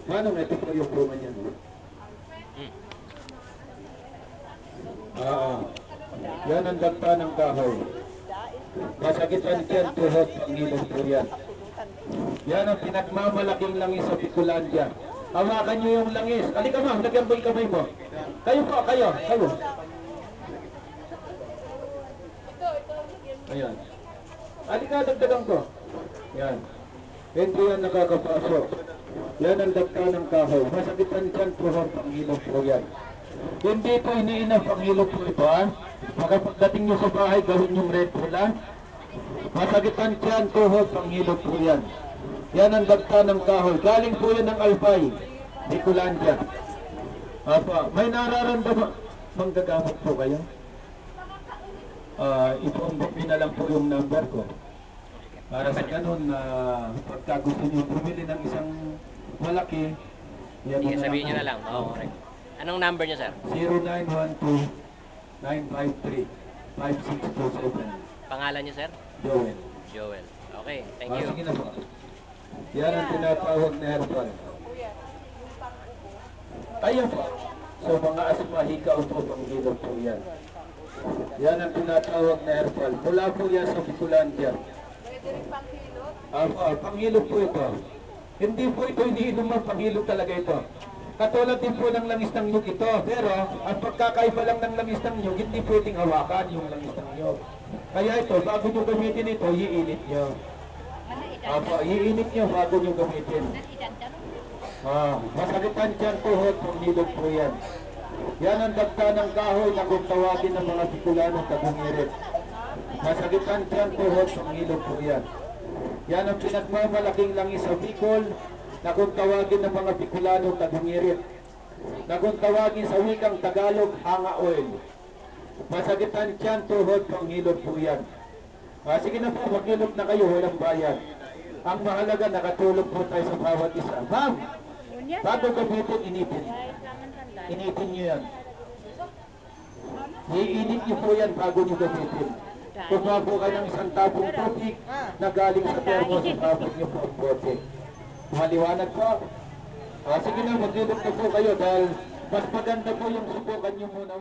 Paano nga ito po yung bunga niya? Yan ang dagta ng kahoy. Masakit ang tiyan, tuhod, pangilong po yan. Yan ang pinagmamalaking langis sa Bicolandia. Hawakan nyo yung langis. Halika mo, lagyan mo yung kamay mo. Kayo po, kayo. Ayan. Halika, dagdagan ko. Yan. Hindi yan nakakapasok. Yan ang dagta ng kahoy. Masakit ang tiyan, tuhod, pangilong po yan. Hindi po iniinang pangilong po ito, ha? Makapagdating nyo sa bahay, gawin yung Red Bull, ha? Masagitan tiyan, tuhod, panghilot po yan. Yan ang dagta ng kahoy. Galing po yan ng Albay, Bicolandia. May nararamdaman, manggagamot po kayo? Ipombok na lang po yung number ko. Para sa ganun, pagka gusto nyo bumili ng isang malaki, yan sige, sabihin nyo na lang. Oo, correct. Anong number nyo, sir? 0912-953-5627. Pangalan nyo, sir? Joel. Joel. Okay, thank you. Sige na po. Yan ang tinatawag na herbal. Ayun po. So mga asma, hikaw po, panghilot po yan. Yan ang tinatawag na herbal. Mula po yan sa Bicolandia. Pwede rin panghilot? Panghilot po ito. Hindi po ito iniinom ang panghilot talaga ito. Katulad din po ng langis ng nyug ito. Pero ang pagkakaiba lang ng langis ng nyug, hindi pwedeng hawakan yung langis ng nyug. Kaya ito, bago nyo gamitin ito, iinit nyo. Iinit nyo bago nyo gamitin. Masakitan dyan, tuhod, panghilot po yan. Yan ang dagta ng kahoy na kung tawagin ng mga Bicolano tagungirit. Masakitan dyan, tuhod, panghilot po yan. Yan ang pinagmamalaking langis sa Bicol na kung tawagin ng mga Bicolano tagungirit. Na kung tawagin sa wikang Tagalog, hanga oil. Masakitan dyan, tuhod, panghilot po yan. Sige na po, maghilot na kayo, walang bayad. Ang mahalaga, nakatulog po tayo sa bawat isa. Ma'am, bago gamitin, initin. Initin nyo yan. Iinit nyo po yan bago nyo gamitin. Kumaha po kayo ng isang tabong tubig na galing sa termo sa tabong nyo po ang bote. Maliwanag po. Sige na, maghilot na po kayo dahil mas maganda po yung subukan nyo muna.